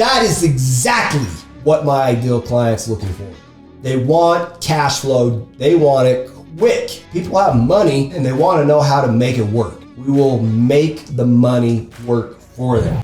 that is exactly what my ideal client's looking for. They want cash flow. They want it quick. People have money and they want to know how to make it work. We will make the money work for them.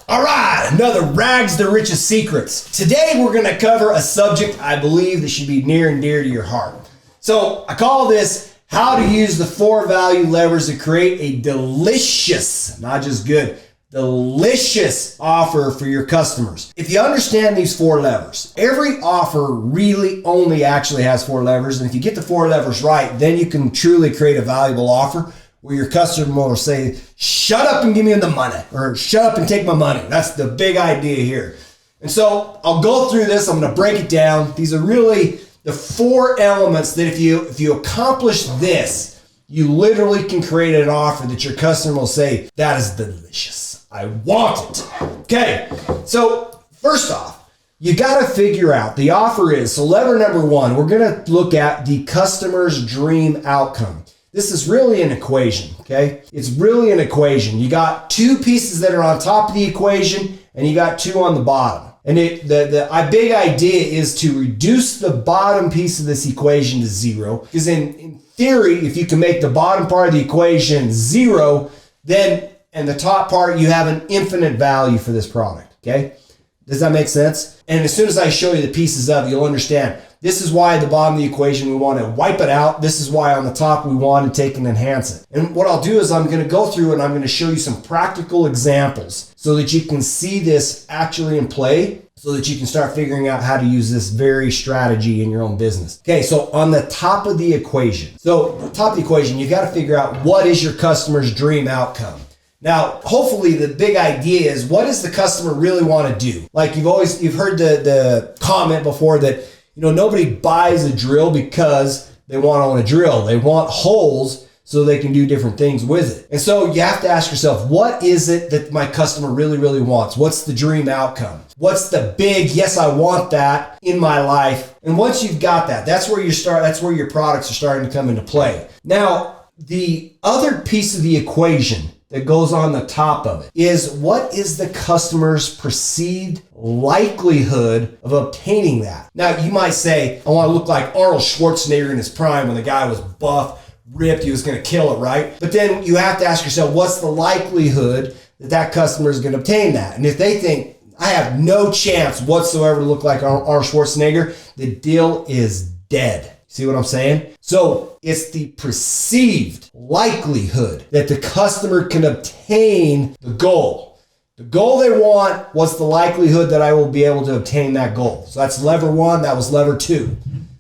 All right, another rags to riches secrets. Today we're going to cover a subject I believe that should be near and dear to your heart. So I call this how to use the 4 value levers to create a delicious, not just good, delicious offer for your customers. If you understand these 4 levers, every offer really only actually has 4 levers. And if you get the 4 levers right, then you can truly create a valuable offer where your customer will say, shut up and give me the money, or shut up and take my money. That's the big idea here. And so I'll go through this. I'm going to break it down. These are really the 4 elements that if you accomplish this, you literally can create an offer that your customer will say, that is delicious. I want it. Okay. So first off, you got to figure out the offer is, so lever number 1, we're going to look at the customer's dream outcome. This is really an equation, okay? It's really an equation. You got 2 pieces that are on top of the equation and you got 2 on the bottom. And the big idea is to reduce the bottom piece of this equation to 0. Because in theory, if you can make the bottom part of the equation 0, then, and the top part, you have an infinite value for this product, okay? Does that make sense? And as soon as I show you the pieces of it, you'll understand. This is why at the bottom of the equation, we want to wipe it out. This is why on the top, we want to take and enhance it. And what I'll do is I'm going to go through and I'm going to show you some practical examples so that you can see this actually in play, so that you can start figuring out how to use this very strategy in your own business. Okay, so on the top of the equation, you've got to figure out what is your customer's dream outcome. Now, hopefully the big idea is, what does the customer really want to do? Like you've heard the comment before that, nobody buys a drill because they want to own a drill. They want holes so they can do different things with it. And so you have to ask yourself, what is it that my customer really, really wants? What's the dream outcome? What's the big, yes, I want that in my life? And once you've got that, that's where your products are starting to come into play. Now, the other piece of the equation that goes on the top of it is, what is the customer's perceived likelihood of obtaining that? Now, you might say, I want to look like Arnold Schwarzenegger in his prime when the guy was buff, ripped, he was going to kill it, right? But then you have to ask yourself, what's the likelihood that customer is going to obtain that? And if they think, I have no chance whatsoever to look like Arnold Schwarzenegger, the deal is dead. See what I'm saying? So it's the perceived likelihood that the customer can obtain the goal. The goal they want, what's the likelihood that I will be able to obtain that goal? So that's lever 1, that was lever 2.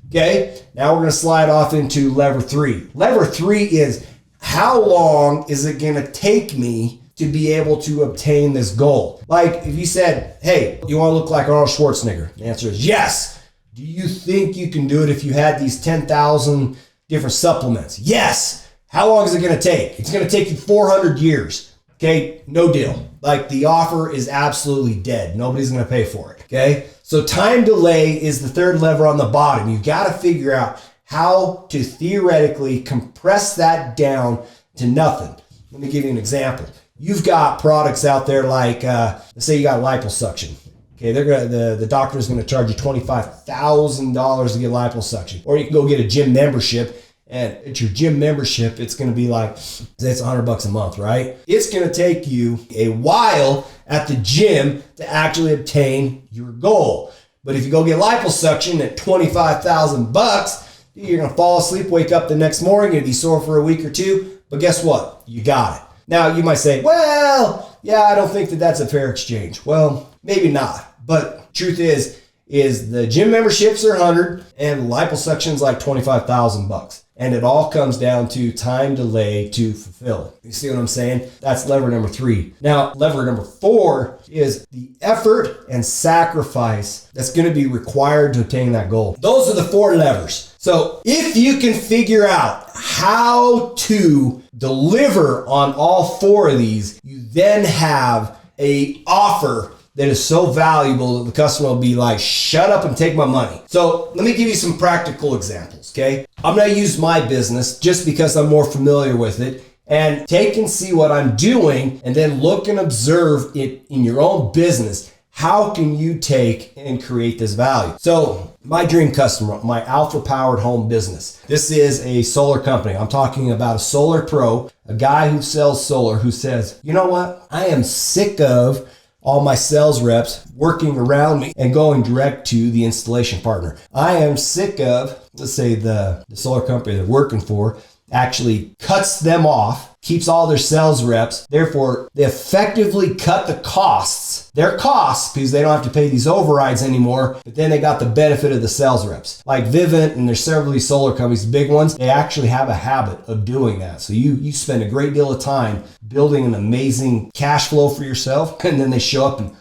Okay, now we're going to slide off into lever 3. Lever 3 is, how long is it going to take me to be able to obtain this goal? Like if you said, hey, you want to look like Arnold Schwarzenegger? The answer is yes. Do you think you can do it if you had these 10,000 different supplements? Yes. How long is it going to take? It's going to take you 400 years. Okay, no deal. Like the offer is absolutely dead. Nobody's going to pay for it. Okay, so time delay is the 3rd lever on the bottom. You've got to figure out how to theoretically compress that down to nothing. Let me give you an example. You've got products out there like, let's say you got liposuction. Okay, the doctor is going to charge you $25,000 to get liposuction. Or you can go get a gym membership, and at your gym membership, it's going to be like, it's $100 a month, right? It's going to take you a while at the gym to actually obtain your goal. But if you go get liposuction at $25,000, you're going to fall asleep, wake up the next morning, you're going to be sore for a week or 2. But guess what? You got it. Now, you might say, well, yeah, I don't think that's a fair exchange. Well, maybe not. But truth is the gym memberships are $100 and liposuction's like $25,000. And it all comes down to time delay to fulfill. You see what I'm saying? That's lever number 3. Now, lever number 4 is the effort and sacrifice that's going to be required to obtain that goal. Those are the 4 levers. So if you can figure out how to deliver on all 4 of these, you then have an offer that is so valuable that the customer will be like, shut up and take my money. So let me give you some practical examples, okay? I'm gonna use my business just because I'm more familiar with it, and take and see what I'm doing, and then look and observe it in your own business. How can you take and create this value? So my dream customer, my alpha powered home business. This is a solar company. I'm talking about a solar pro, a guy who sells solar, who says, you know what? I am sick of all my sales reps working around me and going direct to the installation partner. I am sick of, let's say the solar company they're working for actually cuts them off, keeps all their sales reps. Therefore, they effectively cut the costs, their costs, because they don't have to pay these overrides anymore, but then they got the benefit of the sales reps. Like Vivint, and there's several of these solar companies, the big ones, they actually have a habit of doing that. So you spend a great deal of time building an amazing cash flow for yourself, and then they show up and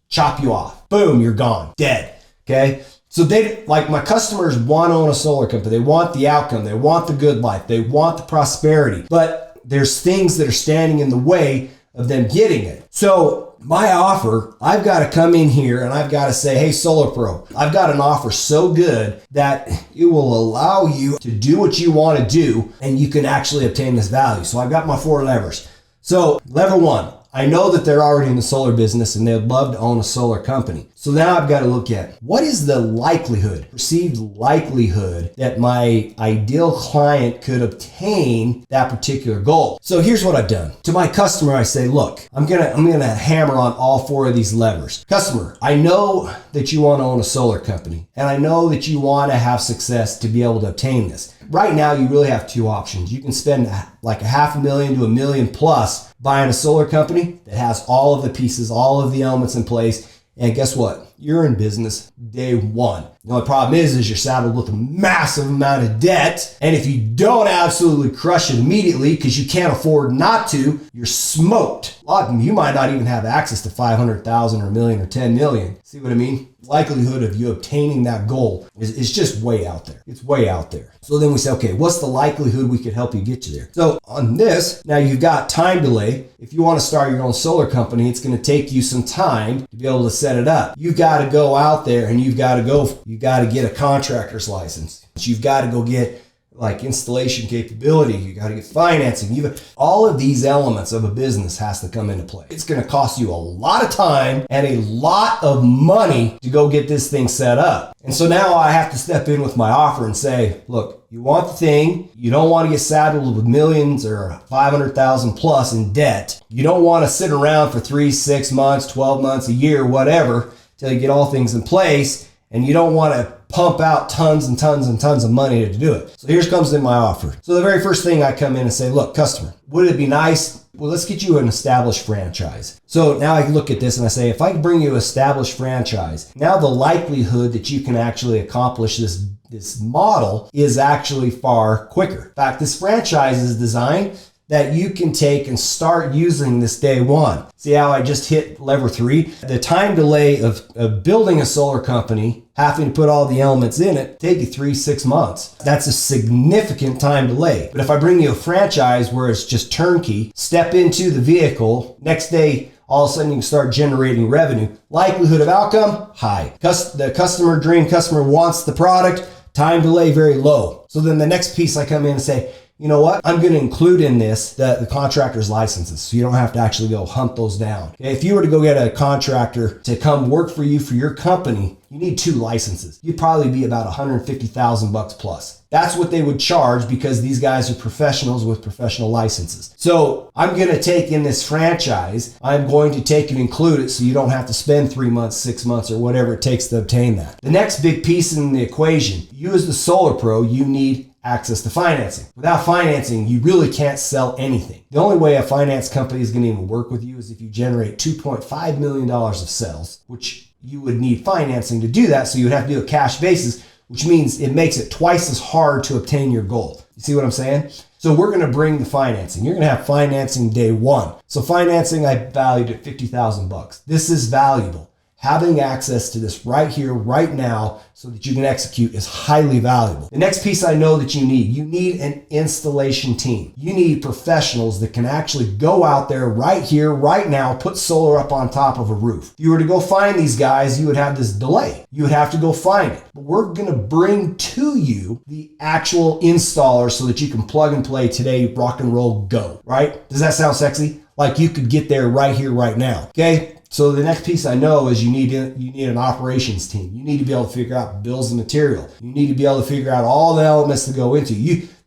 chop you off. Boom, you're gone, dead, okay? So they, like my customers, want to own a solar company. They want the outcome. They want the good life. They want the prosperity. But there's things that are standing in the way of them getting it. So my offer, I've got to come in here and I've got to say, hey, Solar Pro, I've got an offer so good that it will allow you to do what you want to do, and you can actually obtain this value. So I've got my 4 levers. So lever 1, I know that they're already in the solar business and they'd love to own a solar company. So now I've got to look at, what is the likelihood, perceived likelihood, that my ideal client could obtain that particular goal? So here's what I've done. To my customer, I say, look, I'm gonna hammer on all 4 of these levers. Customer, I know that you want to own a solar company, and I know that you want to have success to be able to obtain this. Right now, you really have 2 options. You can spend like $500,000 to $1 million plus buying a solar company that has all of the pieces, all of the elements in place. And guess what? You're in business day one. The only problem is you're saddled with a massive amount of debt. And if you don't absolutely crush it immediately because you can't afford not to, you're smoked. You might not even have access to 500,000 or $1 million or 10 million. See what I mean? Likelihood of you obtaining that goal is just way out there. It's way out there. So then we say, okay, what's the likelihood we could help you get you there? So on this, now you've got time delay. If you want to start your own solar company, it's going to take you some time to be able to set it up. You've got to go out there and you've got to get a contractor's license. You've got to go get like installation capability. You got to get financing. All of these elements of a business has to come into play. It's going to cost you a lot of time and a lot of money to go get this thing set up. And so now I have to step in with my offer and say, look, you want the thing. You don't want to get saddled with millions or 500,000 plus in debt. You don't want to sit around for 3, 6 months, 12 months, a year, whatever, till you get all things in place. And you don't want to pump out tons and tons and tons of money to do it. So here comes in my offer. So the very first thing I come in and say, look, customer, would it be nice? Well, let's get you an established franchise. So now I look at this and I say, if I can bring you an established franchise, now the likelihood that you can actually accomplish this model is actually far quicker. In fact, this franchise is designed that you can take and start using this day one. See how I just hit lever 3? The time delay of building a solar company, having to put all the elements in it, take you 3-6 months. That's a significant time delay. But if I bring you a franchise where it's just turnkey, step into the vehicle, next day, all of a sudden you can start generating revenue. Likelihood of outcome, high. The dream customer wants the product, time delay very low. So then the next piece I come in and say, you know what? I'm going to include in this the contractor's licenses, so you don't have to actually go hunt those down. Okay? If you were to go get a contractor to come work for you for your company, you need 2 licenses. You'd probably be about $150,000 plus. That's what they would charge because these guys are professionals with professional licenses. So I'm going to take in this franchise. I'm going to take and include it so you don't have to spend 3 months, 6 months, or whatever it takes to obtain that. The next big piece in the equation, you as the solar pro, you need access to financing. Without financing, you really can't sell anything. The only way a finance company is going to even work with you is if you generate $2.5 million of sales, which you would need financing to do that. So you would have to do a cash basis, which means it makes it twice as hard to obtain your goal. You see what I'm saying? So we're going to bring the financing. You're going to have financing day one. So financing, I valued at $50,000. This is valuable. having access to this right here, right now, so that you can execute is highly valuable. The next piece I know that you need an installation team. You need professionals that can actually go out there right here, right now, put solar up on top of a roof. If you were to go find these guys, you would have this delay. You would have to go find it. But we're gonna bring to you the actual installer so that you can plug and play today, rock and roll, go, right? Does that sound sexy? Like you could get there right here, right now, okay? So the next piece I know is you need an operations team. You need to be able to figure out bills of material. You need to be able to figure out all the elements that go into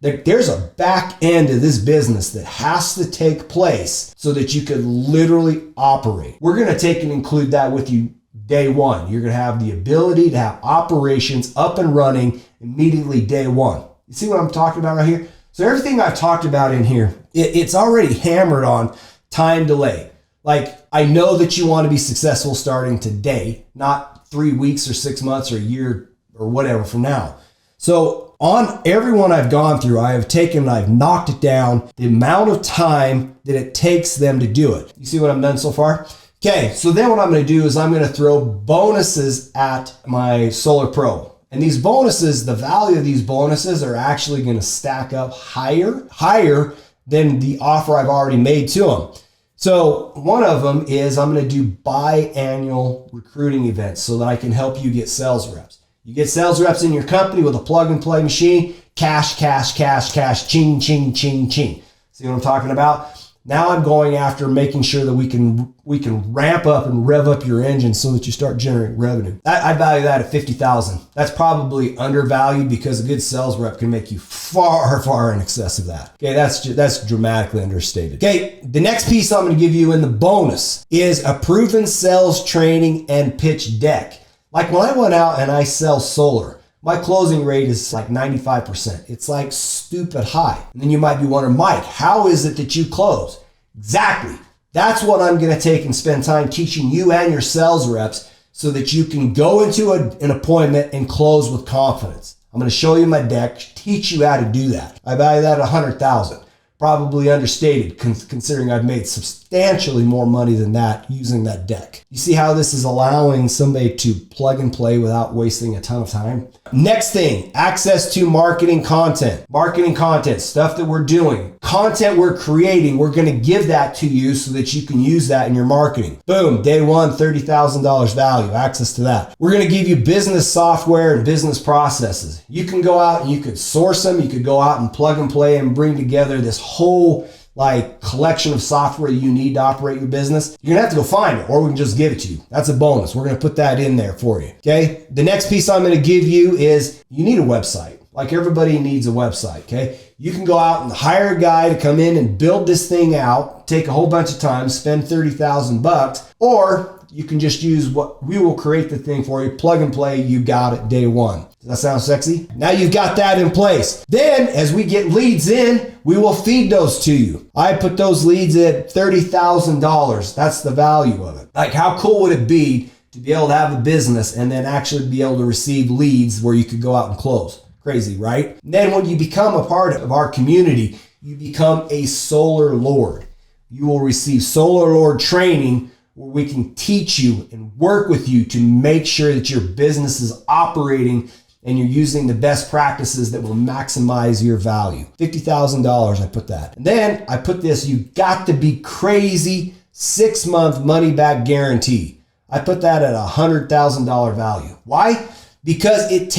there's a back end of this business that has to take place so that you could literally operate. We're going to take and include that with you day one. You're going to have the ability to have operations up and running immediately day one. You see what I'm talking about right here? So everything I've talked about in here, it's already hammered on time delay. Like, I know that you want to be successful starting today, not 3 weeks or 6 months or a year or whatever from now. So on everyone I've gone through, I've knocked it down, the amount of time that it takes them to do it. You see what I've done so far? Okay, so then what I'm going to do is I'm going to throw bonuses at my Solar Pro. And these bonuses, the value of these bonuses are actually going to stack up higher than the offer I've already made to them. So one of them is I'm going to do biannual recruiting events so that I can help you get sales reps. You get sales reps in your company with a plug and play machine, cash, ching, ching, ching, ching. See what I'm talking about? Now I'm going after making sure that we can ramp up and rev up your engine so that you start generating revenue. I value that at $50,000. That's probably undervalued because a good sales rep can make you far in excess of that. Okay, that's dramatically understated. Okay, the next piece I'm going to give you in the bonus is a proven sales training and pitch deck. Like when I went out and I sell solar, my closing rate is like 95%. It's like stupid high. And then you might be wondering, Mike, how is it that you close? Exactly. That's what I'm going to take and spend time teaching you and your sales reps so that you can go into an appointment and close with confidence. I'm going to show you my deck, teach you how to do that. I value that at $100,000. Probably understated considering I've made substantially more money than that using that deck. You see how this is allowing somebody to plug and play without wasting a ton of time? Next thing, access to marketing content. Marketing content, stuff that we're doing, content we're creating, we're going to give that to you so that you can use that in your marketing. Boom, day one, $30,000 value, access to that. We're going to give you business software and business processes. You can go out and you could source them. You could go out and plug and play and bring together this whole collection of software you need to operate your business. You're gonna have to go find it or we can just give it to you. That's a bonus. We're gonna put that in there for you. Okay. The next piece I'm gonna give you is you need a website. Like everybody needs a website. Okay. You can go out and hire a guy to come in and build this thing out, take a whole bunch of time, spend $30,000, or you can just use what we will create the thing for you, plug and play, you got it day one. Does that sound sexy? Now you've got that in place. Then as we get leads in, we will feed those to you. I put those leads at $30,000. That's the value of it. Like how cool would it be to be able to have a business and then actually be able to receive leads where you could go out and close? Crazy, right? And then when you become a part of our community, you become a solar lord. You will receive solar lord training where we can teach you and work with you to make sure that your business is operating and you're using the best practices that will maximize your value. $50,000, I put that. And then I put this, you got to be crazy 6-month money back guarantee. I put that at $100,000 value. Why? Because it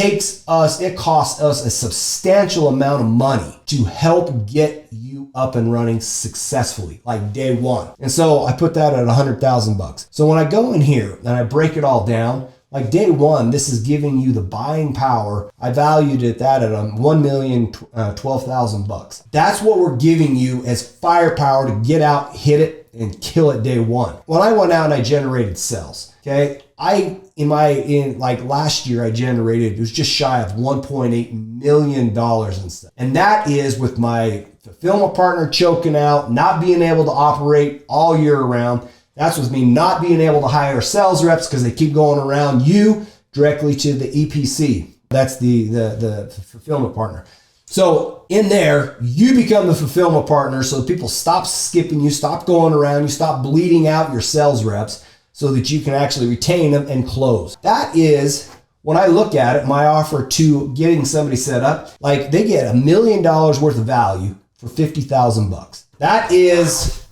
costs us a substantial amount of money to help get you up and running successfully, like day one. And so I put that at $100,000. So when I go in here and I break it all down, like day one, this is giving you the buying power. I valued it that at $1,012,000. That's what we're giving you as firepower to get out, hit it, and kill it day one. When I went out and I generated sales, okay, last year I generated, it was just shy of $1.8 million in stuff. And that is with my fulfillment partner choking out, not being able to operate all year round. That's with me not being able to hire sales reps because they keep going around you directly to the EPC. That's the fulfillment partner. So in there, you become the fulfillment partner so people stop skipping you, stop going around, you stop bleeding out your sales reps. so that you can actually retain them and close. That is, when I look at it, my offer to getting somebody set up, like they get $1 million worth of value for 50,000 bucks. That is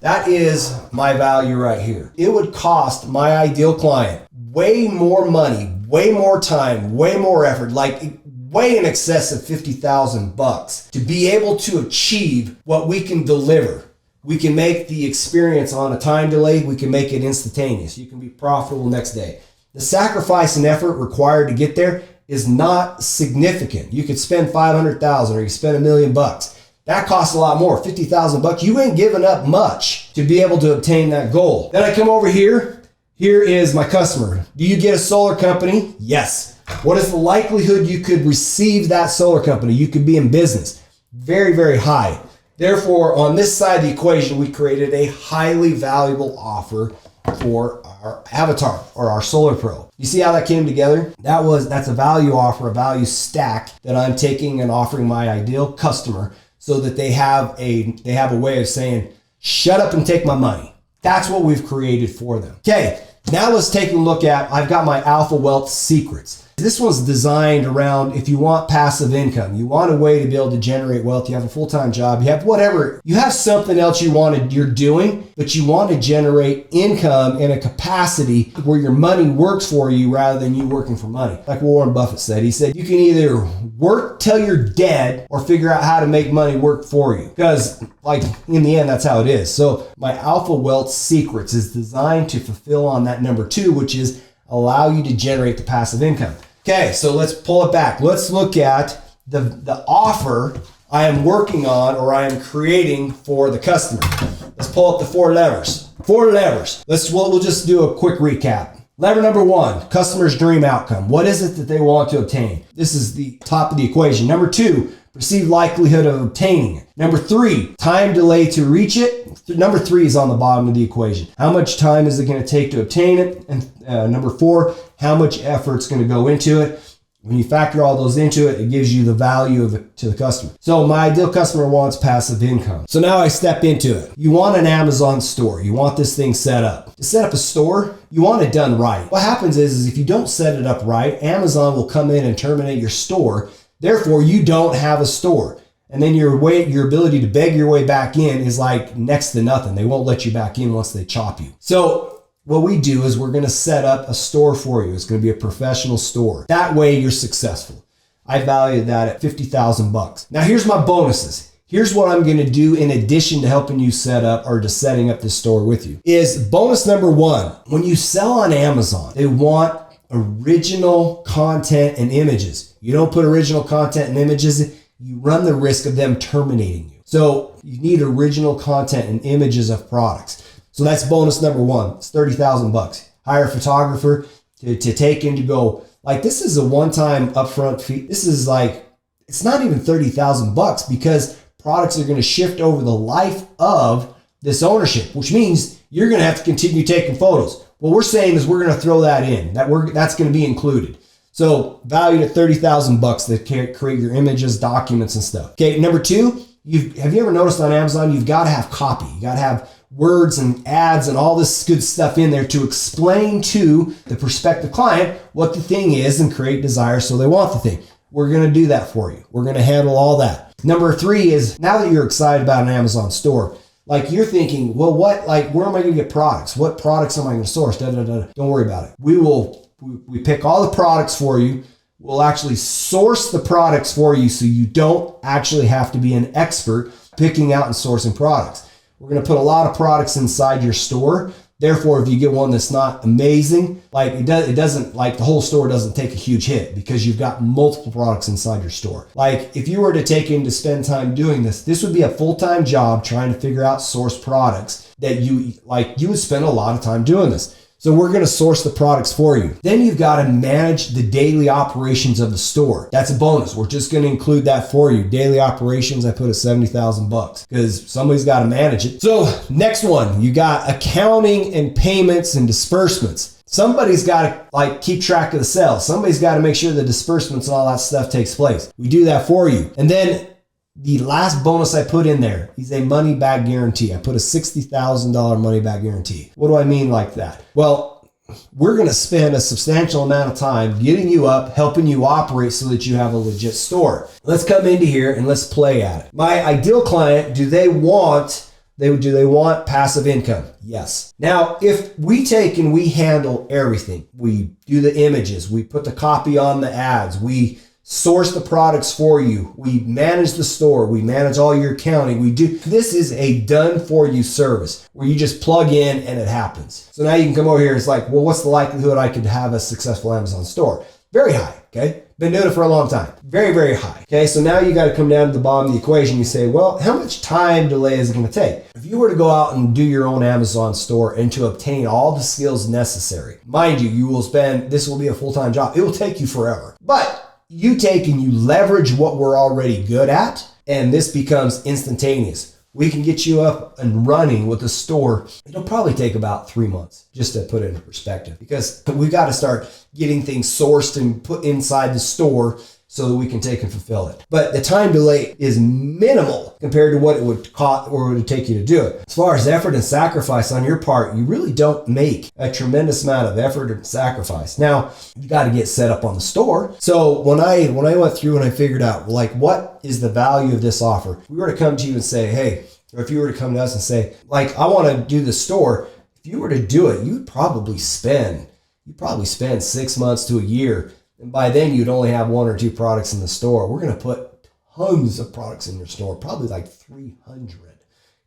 my value right here. It would cost my ideal client way more money, way more time, way more effort, like way in excess of 50,000 bucks to be able to achieve what we can deliver. We can make the experience on a time delay. We can make it instantaneous. You can be profitable next day. The sacrifice and effort required to get there is not significant. You could spend 500,000 or you spend $1 million bucks. That costs a lot more, 50,000 bucks. You ain't giving up much to be able to obtain that goal. Then I come over here. Here is my customer. Do you get a solar company? Yes. What is the likelihood you could receive that solar company? You could be in business. Very, very high. Therefore, on this side of the equation, we created a highly valuable offer for our avatar or our solar pro. You see how that came together? That's a value offer, a value stack that I'm taking and offering my ideal customer so that they have a way of saying, shut up and take my money. That's what we've created for them. Okay, now let's take a look at, I've got my Alpha Wealth Secrets. This one's designed around if you want passive income, you want a way to be able to generate wealth, you have a full-time job, you have whatever, you have something else you're doing, but you want to generate income in a capacity where your money works for you rather than you working for money. Like Warren Buffett said, he said, you can either work till you're dead or figure out how to make money work for you. Because like in the end, that's how it is. So my Alpha Wealth Secrets is designed to fulfill on that number 2, which is allow you to generate the passive income. Okay, so let's pull it back. Let's look at the offer I am working on or I am creating for the customer. Let's pull up the 4 levers. 4 levers. We'll just do a quick recap. Lever number 1, customer's dream outcome. What is it that they want to obtain? This is the top of the equation. Number 2, perceived likelihood of obtaining it. Number 3, time delay to reach it. Number 3 is on the bottom of the equation. How much time is it going to take to obtain it? And number 4, how much effort's going to go into it. When you factor all those into it, it gives you the value of it to the customer. So my ideal customer wants passive income. So now I step into it. You want an Amazon store. You want this thing set up. To set up a store, you want it done right. What happens is if you don't set it up right, Amazon will come in and terminate your store. Therefore, you don't have a store. And then your ability to beg your way back in is like next to nothing. They won't let you back in once they chop you. So what we do is we're going to set up a store for you. It's going to be a professional store. That way you're successful. I value that at 50,000 bucks. Now here's my bonuses. Here's what I'm going to do in addition to helping you set up or to setting up this store with you. Is bonus number 1. When you sell on Amazon, they want original content and images. You don't put original content and images, you run the risk of them terminating you. So you need original content and images of products. So that's bonus number 1. It's 30,000 bucks. Hire a photographer to take in to go. Like this is a one-time upfront fee. This is like, it's not even 30,000 bucks because products are going to shift over the life of this ownership, which means you're going to have to continue taking photos. What we're saying is we're going to throw that in. That's going to be included. So valued at 30,000 bucks to create your images, documents, and stuff. Okay, number 2, have you ever noticed on Amazon, you've got to have copy. You got to have words and ads and all this good stuff in there to explain to the prospective client what the thing is and create desire so they want the thing. We're going to do that for you. We're going to handle all that. Number 3 is now that you're excited about an Amazon store, like you're thinking, well, where am I going to get products? What products am I going to source? Don't worry about it. We pick all the products for you. We'll actually source the products for you so you don't actually have to be an expert picking out and sourcing products. We're going to put a lot of products inside your store. Therefore, if you get one that's not amazing, like it doesn't, like the whole store doesn't take a huge hit because you've got multiple products inside your store. Like if you were to take in to spend time doing this would be a full-time job trying to figure out source products that you would spend a lot of time doing this. So we're going to source the products for you. Then you've got to manage the daily operations of the store. That's a bonus. We're just going to include that for you. Daily operations, I put at 70,000 bucks because somebody's got to manage it. So next one, you got accounting and payments and disbursements. Somebody's got to keep track of the sales. Somebody's got to make sure the disbursements and all that stuff takes place. We do that for you. And then the last bonus I put in there is a money back guarantee. I put a $60,000 money back guarantee. What do I mean like that? Well, we're going to spend a substantial amount of time getting you up, helping you operate so that you have a legit store. Let's come into here and let's play at it. My ideal client, do they want passive income? Yes. Now, if we take and we handle everything, we do the images, we put the copy on the ads, we source the products for you, we manage the store, we manage all your accounting, this is a done for you service where you just plug in and it happens. So now you can come over here, it's like, well, what's the likelihood I could have a successful Amazon store? Very high, okay? Been doing it for a long time. Very, very high, okay? So now you got to come down to the bottom of the equation. You say, well, how much time delay is it going to take? If you were to go out and do your own Amazon store and to obtain all the skills necessary, mind you, this will be a full-time job. It will take you forever. But you take and you leverage what we're already good at, and this becomes instantaneous. We can get you up and running with a store. It'll probably take about 3 months, just to put it in perspective, because we've got to start getting things sourced and put inside the store so that we can take and fulfill it. But the time delay is minimal compared to what it would cost or it would take you to do it. As far as effort and sacrifice on your part, you really don't make a tremendous amount of effort and sacrifice. Now, you got to get set up on the store. So when I went through and I figured out, like, what is the value of this offer? If we were to come to you and say, hey, or if you were to come to us and say, like, I want to do the store, if you were to do it, you'd probably spend 6 months to a year. And by then you'd only have 1 or 2 products in the store. We're going to put tons of products in your store, probably like 300.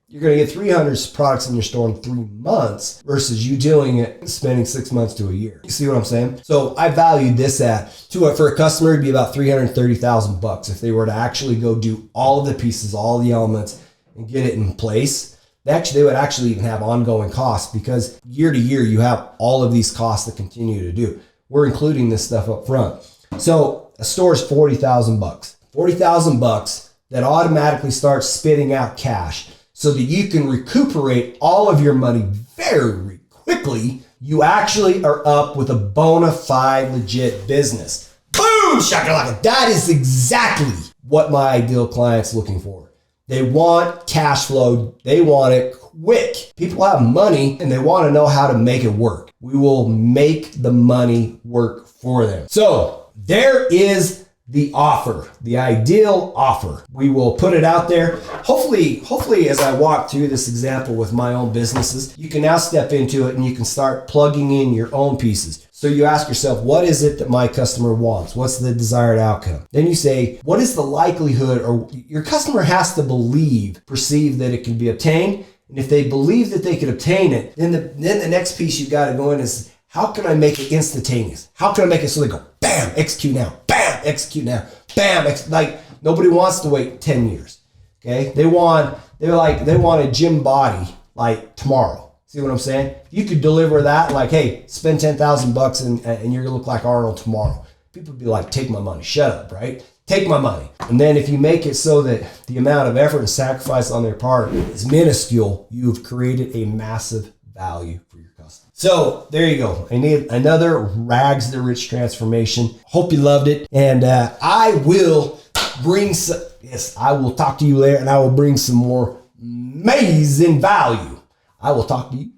You're going to get 300 products in your store in 3 months versus you doing it, spending 6 months to a year. You see what I'm saying? So I valued this for a customer, it'd be about $330,000 if they were to actually go do all of the pieces, all the elements, and get it in place. They would actually even have ongoing costs because year to year you have all of these costs that continue to do. We're including this stuff up front. So a store is $40,000. $40,000 that automatically starts spitting out cash so that you can recuperate all of your money very quickly. You actually are up with a bona fide legit business. Boom! Shakalaka. That is exactly what my ideal client's looking for. They want cash flow. They want it quick. People have money and they want to know how to make it work. We will make the money work for them. So there is the offer, the ideal offer. We will put it out there. Hopefully as I walk through this example with my own businesses, you can now step into it and you can start plugging in your own pieces. So you ask yourself, what is it that my customer wants? What's the desired outcome? Then you say, what is the likelihood, or your customer has to perceive that it can be obtained. And if they believe that they can obtain it, then the next piece you got to go in is, how can I make it instantaneous? How can I make it so they go, bam, execute now, bam, execute now, bam, like nobody wants to wait 10 years. Okay? They want a gym body like tomorrow. See what I'm saying? You could deliver that like, hey, spend $10,000 and you're gonna look like Arnold tomorrow. People would be like, take my money, shut up, right? Take my money. And then if you make it so that the amount of effort and sacrifice on their part is minuscule, you've created a massive value for your customer. So there you go. I need another Rags to Rich transformation. Hope you loved it. And I will talk to you later and I will bring some more amazing value. I will talk to you